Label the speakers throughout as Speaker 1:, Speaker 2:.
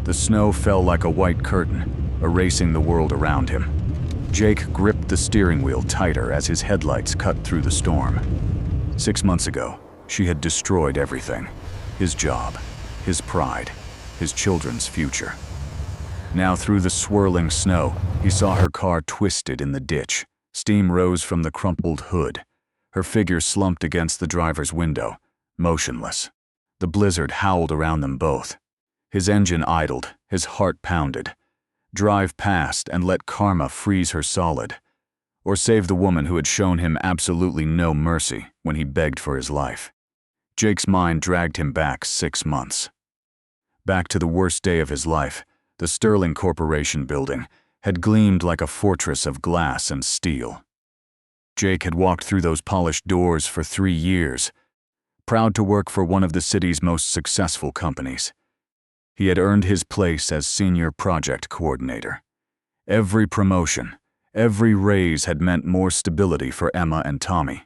Speaker 1: The snow fell like a white curtain, erasing the world around him. Jake gripped the steering wheel tighter as his headlights cut through the storm. 6 months ago, she had destroyed everything. His job, his pride, his children's future. Now through the swirling snow, he saw her car twisted in the ditch. Steam rose from the crumpled hood. Her figure slumped against the driver's window, motionless. The blizzard howled around them both. His engine idled, his heart pounded. Drive past and let karma freeze her solid. Or save the woman who had shown him absolutely no mercy when he begged for his life. Jake's mind dragged him back 6 months. Back to the worst day of his life. The Sterling Corporation building had gleamed like a fortress of glass and steel. Jake had walked through those polished doors for 3 years, proud to work for one of the city's most successful companies. He had earned his place as senior project coordinator. Every promotion, every raise had meant more stability for Emma and Tommy.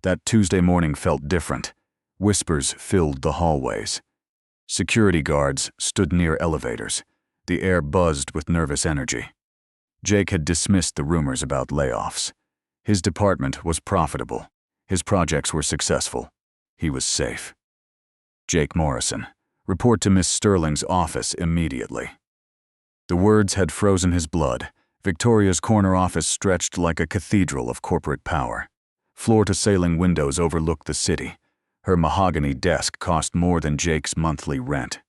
Speaker 1: That Tuesday morning felt different. Whispers filled the hallways. Security guards stood near elevators. The air buzzed with nervous energy. Jake had dismissed the rumors about layoffs. His department was profitable. His projects were successful. He was safe. Jake Morrison, report to Miss Sterling's office immediately. The words had frozen his blood. Victoria's corner office stretched like a cathedral of corporate power. Floor-to-ceiling windows overlooked the city. Her mahogany desk cost more than Jake's monthly rent.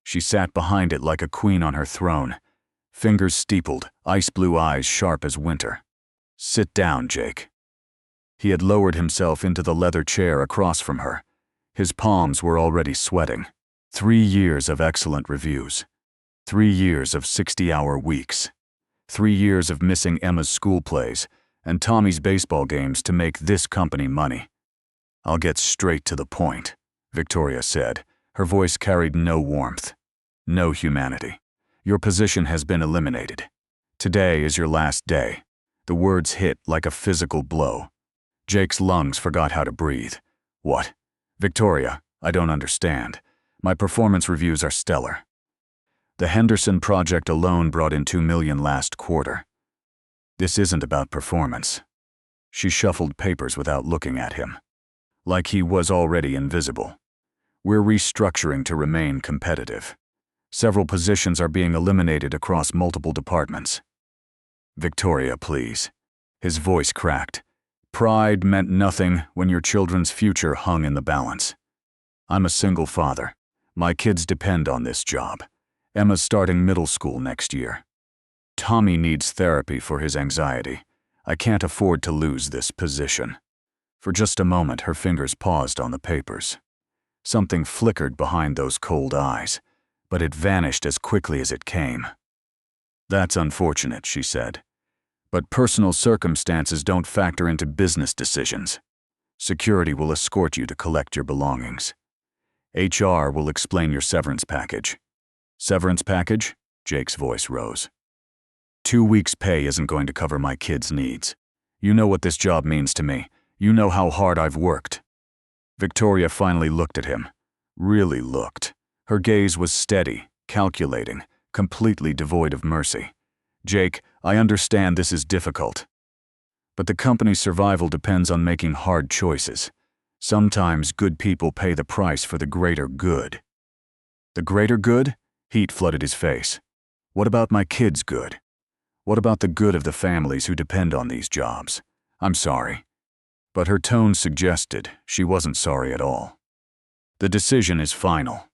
Speaker 1: She sat behind it like a queen on her throne, fingers steepled, ice-blue eyes sharp as winter. "Sit down, Jake." He had lowered himself into the leather chair across from her. His palms were already sweating. 3 years of excellent reviews. 3 years of 60-hour weeks. 3 years of missing Emma's school plays and Tommy's baseball games to make this company money. "I'll get straight to the point," Victoria said. Her voice carried no warmth, no humanity. "Your position has been eliminated. Today is your last day." The words hit like a physical blow. Jake's lungs forgot how to breathe. "What? Victoria, I don't understand. My performance reviews are stellar. The Henderson project alone brought in $2 million last quarter. This isn't about performance." She shuffled papers without looking at him, like he was already invisible. "We're restructuring to remain competitive. Several positions are being eliminated across multiple departments." "Victoria, please." His voice cracked. "Pride meant nothing when your children's future hung in the balance. I'm a single father. My kids depend on this job. Emma's starting middle school next year. Tommy needs therapy for his anxiety. I can't afford to lose this position." For just a moment, her fingers paused on the papers. Something flickered behind those cold eyes, but it vanished as quickly as it came. "That's unfortunate," she said. "But personal circumstances don't factor into business decisions. Security will escort you to collect your belongings. HR will explain your severance package." "Severance package?" Jake's voice rose. 2 weeks' pay isn't going to cover my kids' needs. You know what this job means to me. You know how hard I've worked." Victoria finally looked at him. Really looked. Her gaze was steady, calculating, completely devoid of mercy. "Jake, I understand this is difficult. But the company's survival depends on making hard choices. Sometimes good people pay the price for the greater good." "The greater good?" Heat flooded his face. "What about my kids' good? What about the good of the families who depend on these jobs? I'm sorry." But her tone suggested she wasn't sorry at all. "The decision is final."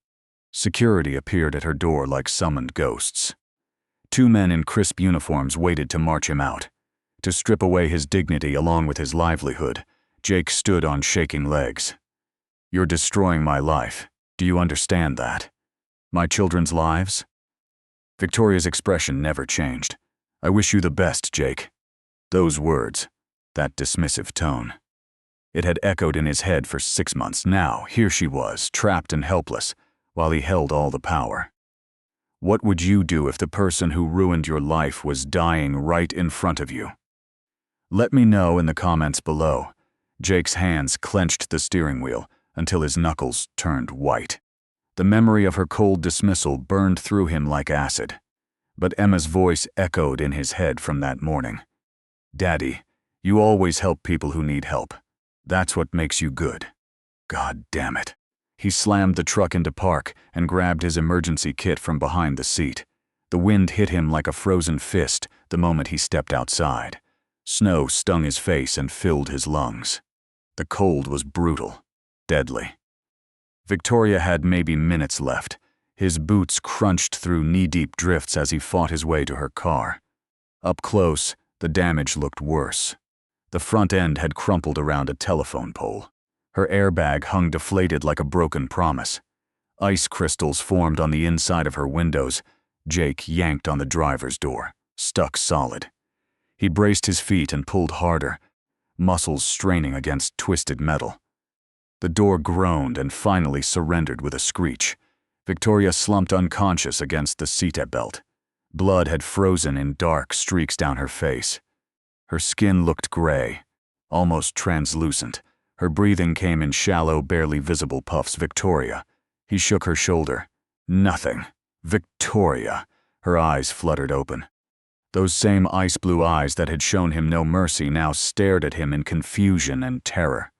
Speaker 1: Security appeared at her door like summoned ghosts. 2 men in crisp uniforms waited to march him out. To strip away his dignity along with his livelihood, Jake stood on shaking legs. "You're destroying my life. Do you understand that? My children's lives?" Victoria's expression never changed. "I wish you the best, Jake." Those words, that dismissive tone. It had echoed in his head for 6 months. Now, here she was, trapped and helpless, while he held all the power. What would you do if the person who ruined your life was dying right in front of you? Let me know in the comments below. Jake's hands clenched the steering wheel until his knuckles turned white. The memory of her cold dismissal burned through him like acid. But Emma's voice echoed in his head from that morning. "Daddy, you always help people who need help. That's what makes you good." God damn it. He slammed the truck into park and grabbed his emergency kit from behind the seat. The wind hit him like a frozen fist the moment he stepped outside. Snow stung his face and filled his lungs. The cold was brutal, deadly. Victoria had maybe minutes left. His boots crunched through knee-deep drifts as he fought his way to her car. Up close, the damage looked worse. The front end had crumpled around a telephone pole. Her airbag hung deflated like a broken promise. Ice crystals formed on the inside of her windows. Jake yanked on the driver's door, stuck solid. He braced his feet and pulled harder, muscles straining against twisted metal. The door groaned and finally surrendered with a screech. Victoria slumped unconscious against the seat belt. Blood had frozen in dark streaks down her face. Her skin looked gray, almost translucent. Her breathing came in shallow, barely visible puffs. "Victoria." He shook her shoulder. "Nothing. Victoria." Her eyes fluttered open. Those same ice-blue eyes that had shown him no mercy now stared at him in confusion and terror.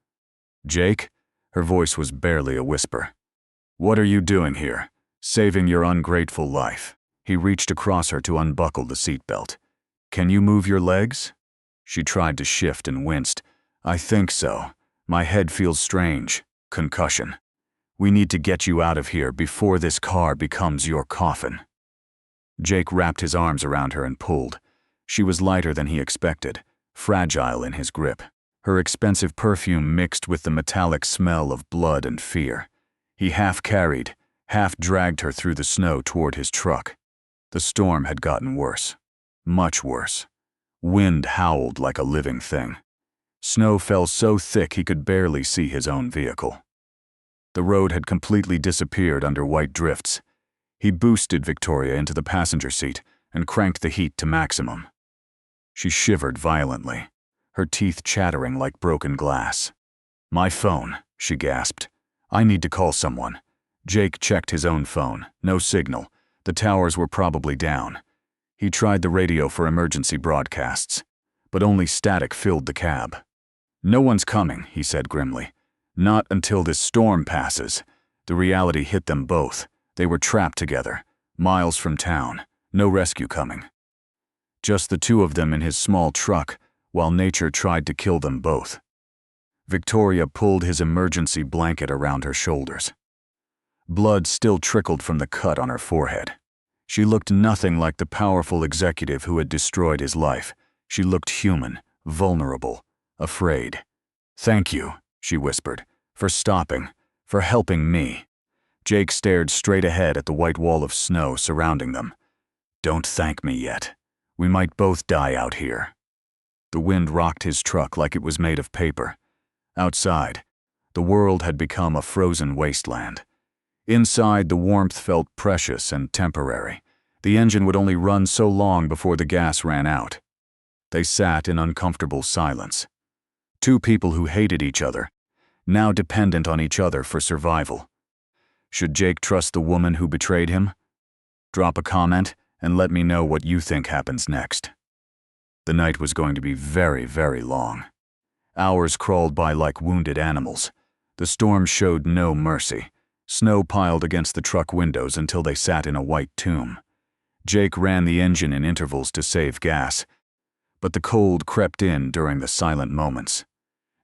Speaker 1: "Jake?" Her voice was barely a whisper. "What are you doing here? Saving your ungrateful life." He reached across her to unbuckle the seatbelt. "Can you move your legs?" She tried to shift and winced. "I think so. My head feels strange. Concussion. We need to get you out of here before this car becomes your coffin." Jake wrapped his arms around her and pulled. She was lighter than he expected, fragile in his grip. Her expensive perfume mixed with the metallic smell of blood and fear. He half carried, half dragged her through the snow toward his truck. The storm had gotten worse. Much worse. Wind howled like a living thing. Snow fell so thick he could barely see his own vehicle. The road had completely disappeared under white drifts. He boosted Victoria into the passenger seat and cranked the heat to maximum. She shivered violently, her teeth chattering like broken glass. "My phone," she gasped. "I need to call someone." Jake checked his own phone. No signal. The towers were probably down. He tried the radio for emergency broadcasts, but only static filled the cab. "No one's coming," he said grimly. "Not until this storm passes." The reality hit them both. They were trapped together, miles from town, no rescue coming. Just the two of them in his small truck, while nature tried to kill them both. Victoria pulled his emergency blanket around her shoulders. Blood still trickled from the cut on her forehead. She looked nothing like the powerful executive who had destroyed his life. She looked human, vulnerable, afraid. "Thank you," she whispered, "for stopping, for helping me." Jake stared straight ahead at the white wall of snow surrounding them. "Don't thank me yet. We might both die out here." The wind rocked his truck like it was made of paper. Outside, the world had become a frozen wasteland. Inside, the warmth felt precious and temporary. The engine would only run so long before the gas ran out. They sat in uncomfortable silence. Two people who hated each other, now dependent on each other for survival. Should Jake trust the woman who betrayed him? Drop a comment and let me know what you think happens next. The night was going to be very, very long. Hours crawled by like wounded animals. The storm showed no mercy. Snow piled against the truck windows until they sat in a white tomb. Jake ran the engine in intervals to save gas, but the cold crept in during the silent moments.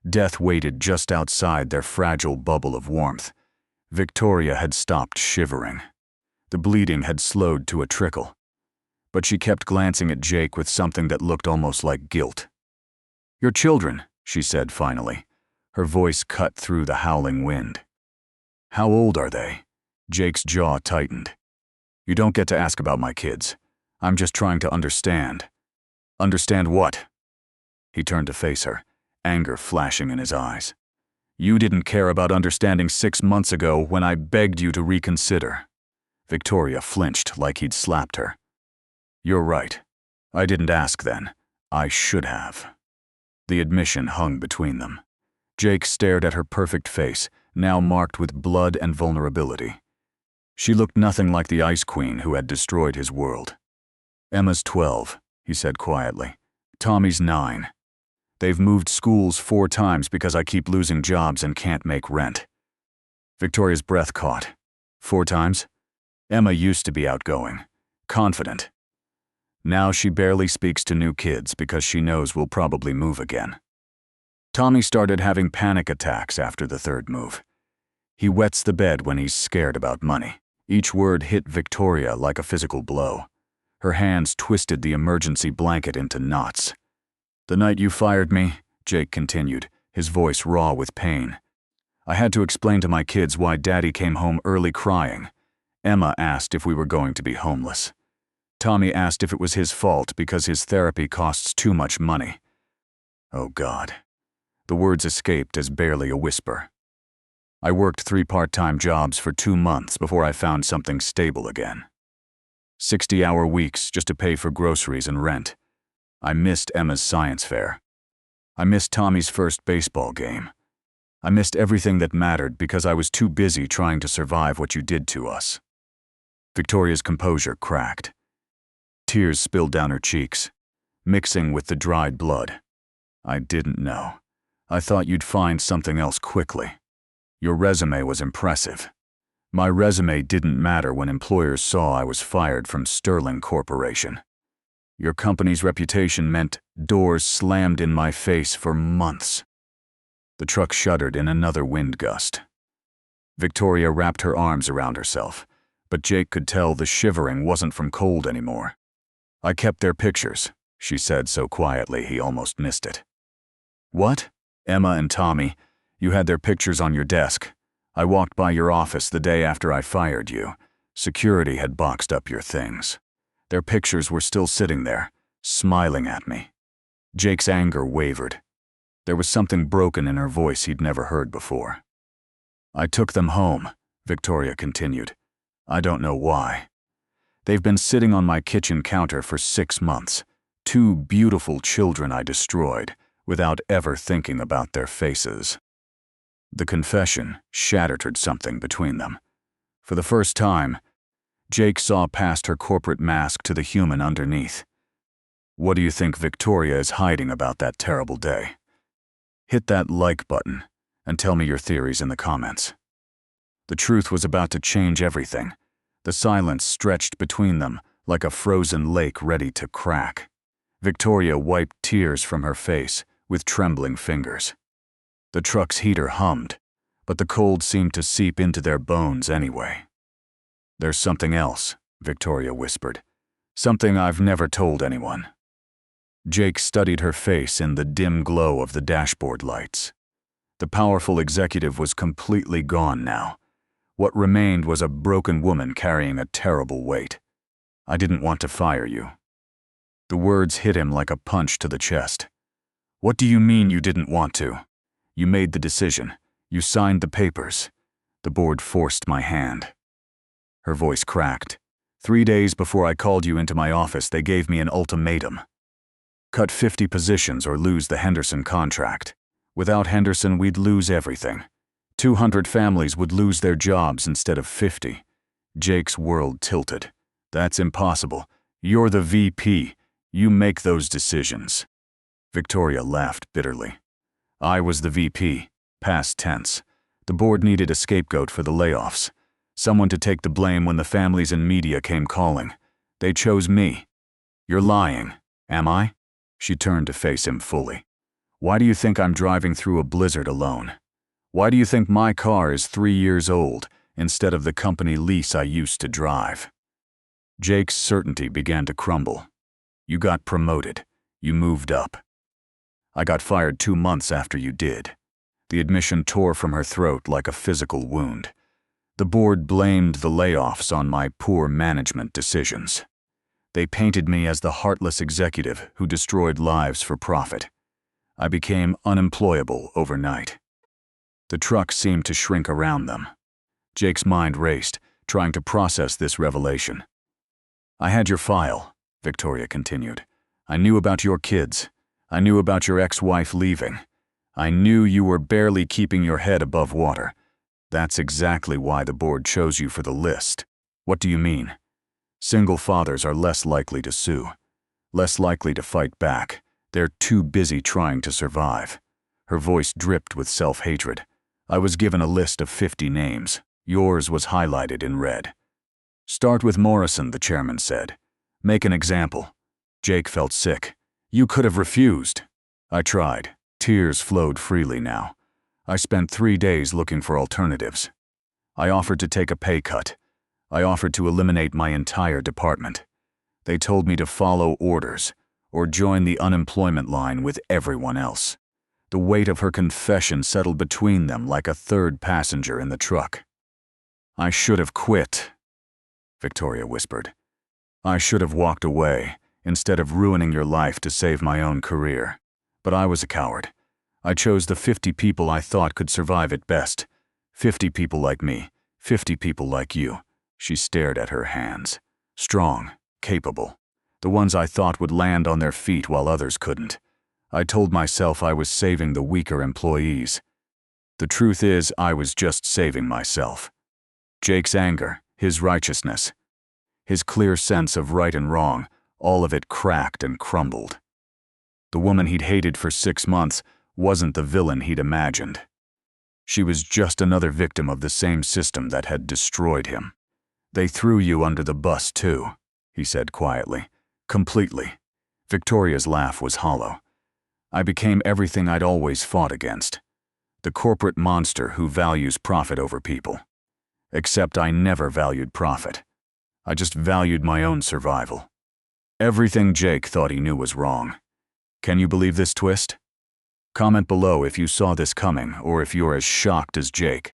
Speaker 1: Death waited just outside their fragile bubble of warmth. Victoria had stopped shivering. The bleeding had slowed to a trickle. But she kept glancing at Jake with something that looked almost like guilt. "Your children," she said finally. Her voice cut through the howling wind. "How old are they?" Jake's jaw tightened. "You don't get to ask about my kids. I'm just trying to understand." "Understand what?" He turned to face her, anger flashing in his eyes. "You didn't care about understanding 6 months ago when I begged you to reconsider." Victoria flinched like he'd slapped her. "You're right. I didn't ask then. I should have." The admission hung between them. Jake stared at her perfect face, now marked with blood and vulnerability. She looked nothing like the Ice Queen who had destroyed his world. Emma's 12, he said quietly. Tommy's 9. They've moved schools 4 times because I keep losing jobs and can't make rent. Victoria's breath caught. 4 times? Emma used to be outgoing, confident. Now she barely speaks to new kids because she knows we'll probably move again. Tommy started having panic attacks after the 3rd move. He wets the bed when he's scared about money. Each word hit Victoria like a physical blow. Her hands twisted the emergency blanket into knots. The night you fired me, Jake continued, his voice raw with pain. I had to explain to my kids why Daddy came home early crying. Emma asked if we were going to be homeless. Tommy asked if it was his fault because his therapy costs too much money. Oh God. The words escaped as barely a whisper. I worked 3 part-time jobs for 2 months before I found something stable again. 60-hour weeks just to pay for groceries and rent. I missed Emma's science fair. I missed Tommy's first baseball game. I missed everything that mattered because I was too busy trying to survive what you did to us. Victoria's composure cracked. Tears spilled down her cheeks, mixing with the dried blood. I didn't know. I thought you'd find something else quickly. Your resume was impressive. My resume didn't matter when employers saw I was fired from Sterling Corporation. Your company's reputation meant doors slammed in my face for months. The truck shuddered in another wind gust. Victoria wrapped her arms around herself, but Jake could tell the shivering wasn't from cold anymore. I kept their pictures, she said so quietly he almost missed it. What? Emma and Tommy, you had their pictures on your desk. I walked by your office the day after I fired you. Security had boxed up your things. Their pictures were still sitting there, smiling at me. Jake's anger wavered. There was something broken in her voice he'd never heard before. I took them home, Victoria continued. I don't know why. They've been sitting on my kitchen counter for 6 months. 2 beautiful children I destroyed, without ever thinking about their faces. The confession shattered something between them. For the first time, Jake saw past her corporate mask to the human underneath. What do you think Victoria is hiding about that terrible day? Hit that like button and tell me your theories in the comments. The truth was about to change everything. The silence stretched between them like a frozen lake ready to crack. Victoria wiped tears from her face with trembling fingers. The truck's heater hummed, but the cold seemed to seep into their bones anyway. There's something else, Victoria whispered. Something I've never told anyone. Jake studied her face in the dim glow of the dashboard lights. The powerful executive was completely gone now. What remained was a broken woman carrying a terrible weight. I didn't want to fire you. The words hit him like a punch to the chest. What do you mean you didn't want to? You made the decision. You signed the papers. The board forced my hand. Her voice cracked. 3 days before I called you into my office, they gave me an ultimatum. Cut 50 positions or lose the Henderson contract. Without Henderson, we'd lose everything. 200 families would lose their jobs instead of 50. Jake's world tilted. That's impossible. You're the VP. You make those decisions. Victoria laughed bitterly. I was the VP, past tense. The board needed a scapegoat for the layoffs. Someone to take the blame when the families and media came calling. They chose me. You're lying, am I? She turned to face him fully. Why do you think I'm driving through a blizzard alone? Why do you think my car is 3 years old instead of the company lease I used to drive? Jake's certainty began to crumble. You got promoted. You moved up. I got fired 2 months after you did. The admission tore from her throat like a physical wound. The board blamed the layoffs on my poor management decisions. They painted me as the heartless executive who destroyed lives for profit. I became unemployable overnight. The truck seemed to shrink around them. Jake's mind raced, trying to process this revelation. I had your file, Victoria continued. I knew about your kids. I knew about your ex-wife leaving. I knew you were barely keeping your head above water. That's exactly why the board chose you for the list. What do you mean? Single fathers are less likely to sue, less likely to fight back. They're too busy trying to survive. Her voice dripped with self-hatred. I was given a list of 50 names. Yours was highlighted in red. Start with Morrison, the chairman said. Make an example. Jake felt sick. You could have refused. I tried. Tears flowed freely now. I spent 3 days looking for alternatives. I offered to take a pay cut. I offered to eliminate my entire department. They told me to follow orders or join the unemployment line with everyone else. The weight of her confession settled between them like a third passenger in the truck. I should have quit, Victoria whispered. I should have walked away instead of ruining your life to save my own career. But I was a coward. I chose the 50 people I thought could survive it best. 50 people like me, 50 people like you. She stared at her hands. Strong, capable. The ones I thought would land on their feet while others couldn't. I told myself I was saving the weaker employees. The truth is, I was just saving myself. Jake's anger, his righteousness, his clear sense of right and wrong, all of it cracked and crumbled. The woman he'd hated for 6 months wasn't the villain he'd imagined. She was just another victim of the same system that had destroyed him. They threw you under the bus too, he said quietly. Completely. Victoria's laugh was hollow. I became everything I'd always fought against. The corporate monster who values profit over people. Except I never valued profit. I just valued my own survival. Everything Jake thought he knew was wrong. Can you believe this twist? Comment below if you saw this coming or if you're as shocked as Jake.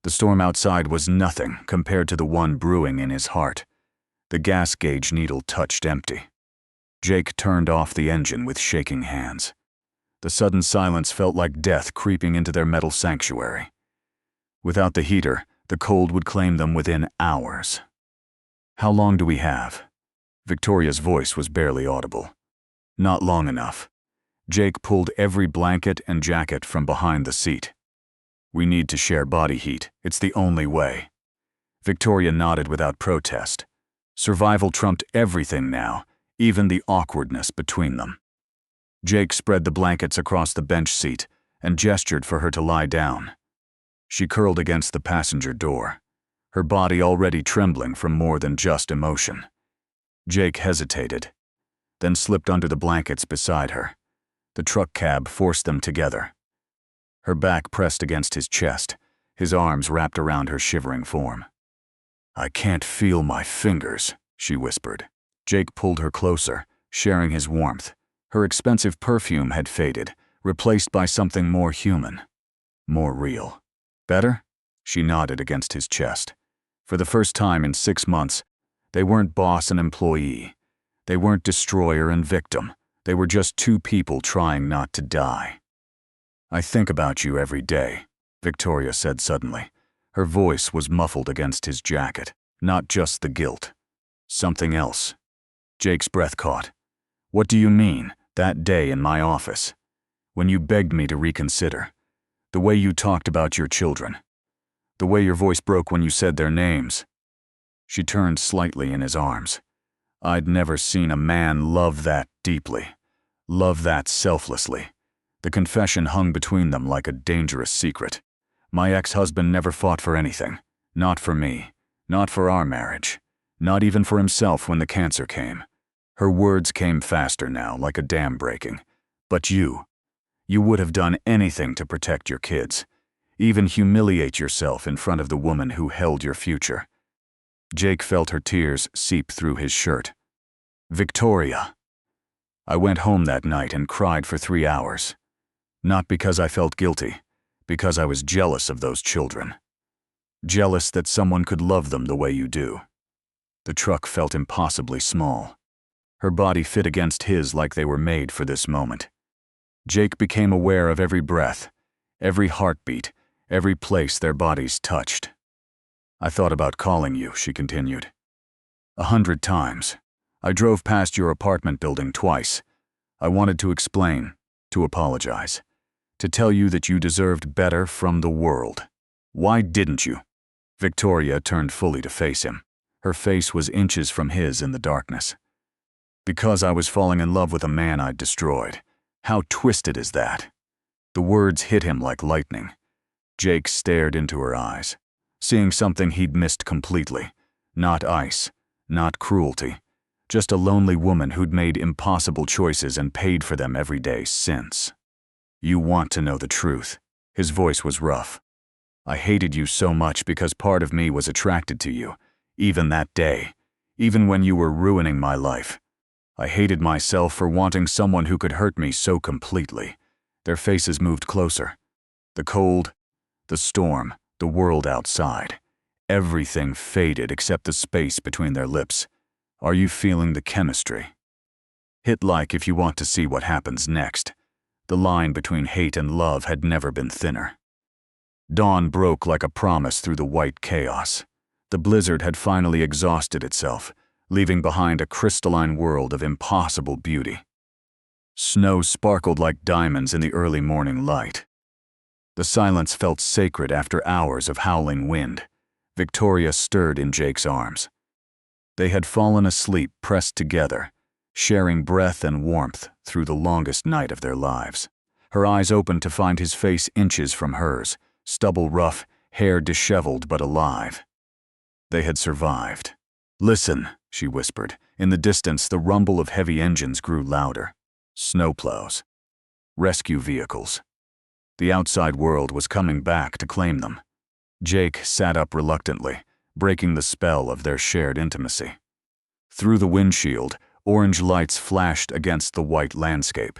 Speaker 1: The storm outside was nothing compared to the one brewing in his heart. The gas gauge needle touched empty. Jake turned off the engine with shaking hands. The sudden silence felt like death creeping into their metal sanctuary. Without the heater, the cold would claim them within hours. How long do we have? Victoria's voice was barely audible. Not long enough. Jake pulled every blanket and jacket from behind the seat. We need to share body heat. It's the only way. Victoria nodded without protest. Survival trumped everything now, even the awkwardness between them. Jake spread the blankets across the bench seat and gestured for her to lie down. She curled against the passenger door, her body already trembling from more than just emotion. Jake hesitated, then slipped under the blankets beside her. The truck cab forced them together. Her back pressed against his chest, his arms wrapped around her shivering form. I can't feel my fingers, she whispered. Jake pulled her closer, sharing his warmth. Her expensive perfume had faded, replaced by something more human, more real. Better? She nodded against his chest. For the first time in 6 months, they weren't boss and employee. They weren't destroyer and victim. They were just 2 people trying not to die. I think about you every day, Victoria said suddenly. Her voice was muffled against his jacket, not just the guilt. Something else. Jake's breath caught. What do you mean, that day in my office? When you begged me to reconsider. The way you talked about your children. The way your voice broke when you said their names. She turned slightly in his arms. I'd never seen a man love that deeply. Love that selflessly. The confession hung between them like a dangerous secret. My ex-husband never fought for anything. Not for me. Not for our marriage. Not even for himself when the cancer came. Her words came faster now, like a dam breaking. But you would have done anything to protect your kids. Even humiliate yourself in front of the woman who held your future. Jake felt her tears seep through his shirt. Victoria. I went home that night and cried for 3 hours. Not because I felt guilty, because I was jealous of those children. Jealous that someone could love them the way you do. The truck felt impossibly small. Her body fit against his like they were made for this moment. Jake became aware of every breath, every heartbeat, every place their bodies touched. I thought about calling you, she continued. 100 times. I drove past your apartment building twice. I wanted to explain, to apologize, to tell you that you deserved better from the world. Why didn't you? Victoria turned fully to face him. Her face was inches from his in the darkness. Because I was falling in love with a man I'd destroyed. How twisted is that? The words hit him like lightning. Jake stared into her eyes, seeing something he'd missed completely. Not ice, not cruelty, just a lonely woman who'd made impossible choices and paid for them every day since. You want to know the truth. His voice was rough. I hated you so much because part of me was attracted to you, even that day, even when you were ruining my life. I hated myself for wanting someone who could hurt me so completely. Their faces moved closer. The cold, the storm, the world outside. Everything faded except the space between their lips. Are you feeling the chemistry? Hit like if you want to see what happens next. The line between hate and love had never been thinner. Dawn broke like a promise through the white chaos. The blizzard had finally exhausted itself, leaving behind a crystalline world of impossible beauty. Snow sparkled like diamonds in the early morning light. The silence felt sacred after hours of howling wind. Victoria stirred in Jake's arms. They had fallen asleep pressed together, sharing breath and warmth through the longest night of their lives. Her eyes opened to find his face inches from hers, stubble rough, hair disheveled but alive. They had survived. Listen, she whispered. In the distance, the rumble of heavy engines grew louder. Snowplows. Rescue vehicles. The outside world was coming back to claim them. Jake sat up reluctantly, breaking the spell of their shared intimacy. Through the windshield, orange lights flashed against the white landscape.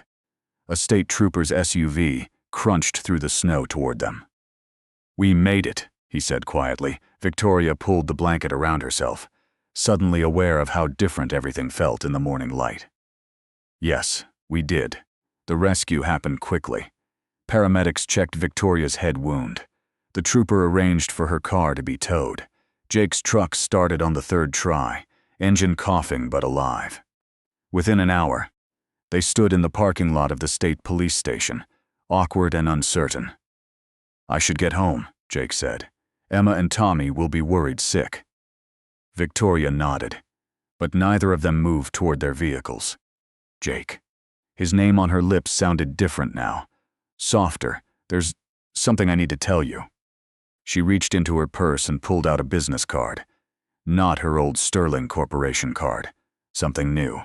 Speaker 1: A state trooper's SUV crunched through the snow toward them. We made it, he said quietly. Victoria pulled the blanket around herself, suddenly aware of how different everything felt in the morning light. Yes, we did. The rescue happened quickly. Paramedics checked Victoria's head wound. The trooper arranged for her car to be towed. Jake's truck started on the third try, engine coughing but alive. Within an hour, they stood in the parking lot of the state police station, awkward and uncertain. I should get home, Jake said. Emma and Tommy will be worried sick. Victoria nodded, but neither of them moved toward their vehicles. Jake. His name on her lips sounded different now. Softer. There's something I need to tell you. She reached into her purse and pulled out a business card. Not her old Sterling Corporation card. Something new.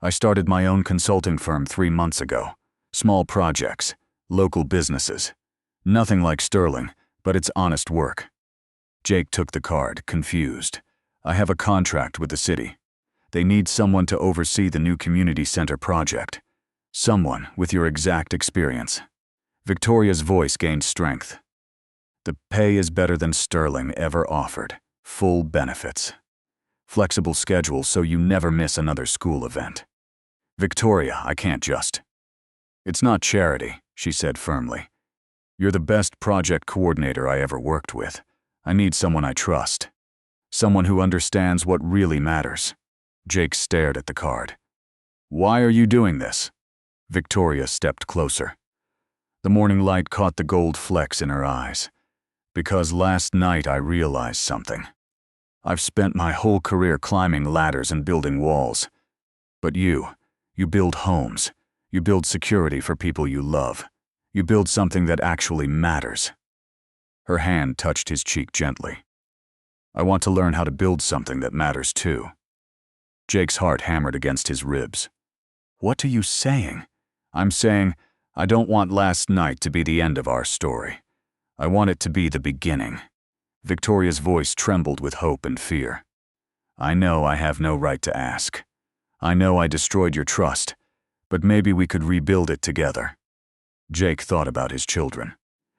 Speaker 1: I started my own consulting firm 3 months ago. Small projects. Local businesses. Nothing like Sterling, but it's honest work. Jake took the card, confused. I have a contract with the city. They need someone to oversee the new community center project. Someone with your exact experience. Victoria's voice gained strength. The pay is better than Sterling ever offered. Full benefits. Flexible schedule so you never miss another school event. Victoria, I can't just. It's not charity, she said firmly. You're the best project coordinator I ever worked with. I need someone I trust. Someone who understands what really matters. Jake stared at the card. Why are you doing this? Victoria stepped closer. The morning light caught the gold flecks in her eyes. Because last night I realized something. I've spent my whole career climbing ladders and building walls. But you build homes. You build security for people you love. You build something that actually matters. Her hand touched his cheek gently. I want to learn how to build something that matters too. Jake's heart hammered against his ribs. What are you saying? I'm saying, I don't want last night to be the end of our story. I want it to be the beginning. Victoria's voice trembled with hope and fear. I know I have no right to ask. I know I destroyed your trust, but maybe we could rebuild it together. Jake thought about his children,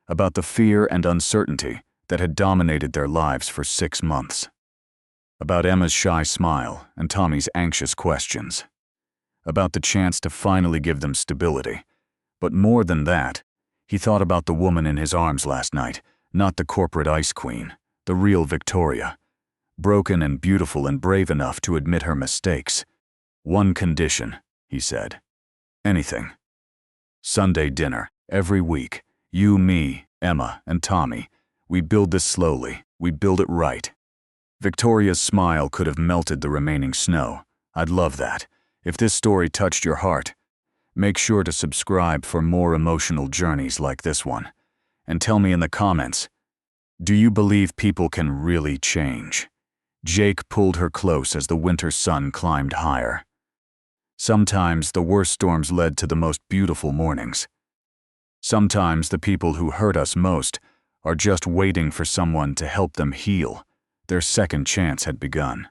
Speaker 1: about the fear and uncertainty that had dominated their lives for 6 months, about Emma's shy smile and Tommy's anxious questions, about the chance to finally give them stability. But more than that, he thought about the woman in his arms last night, not the corporate ice queen, the real Victoria, broken and beautiful and brave enough to admit her mistakes. One condition, he said. Anything. Sunday dinner, every week. You, me, Emma, and Tommy. We build this slowly. We build it right. Victoria's smile could have melted the remaining snow. I'd love that. If this story touched your heart, make sure to subscribe for more emotional journeys like this one. And tell me in the comments, do you believe people can really change? Jake pulled her close as the winter sun climbed higher. Sometimes the worst storms led to the most beautiful mornings. Sometimes the people who hurt us most are just waiting for someone to help them heal. Their second chance had begun.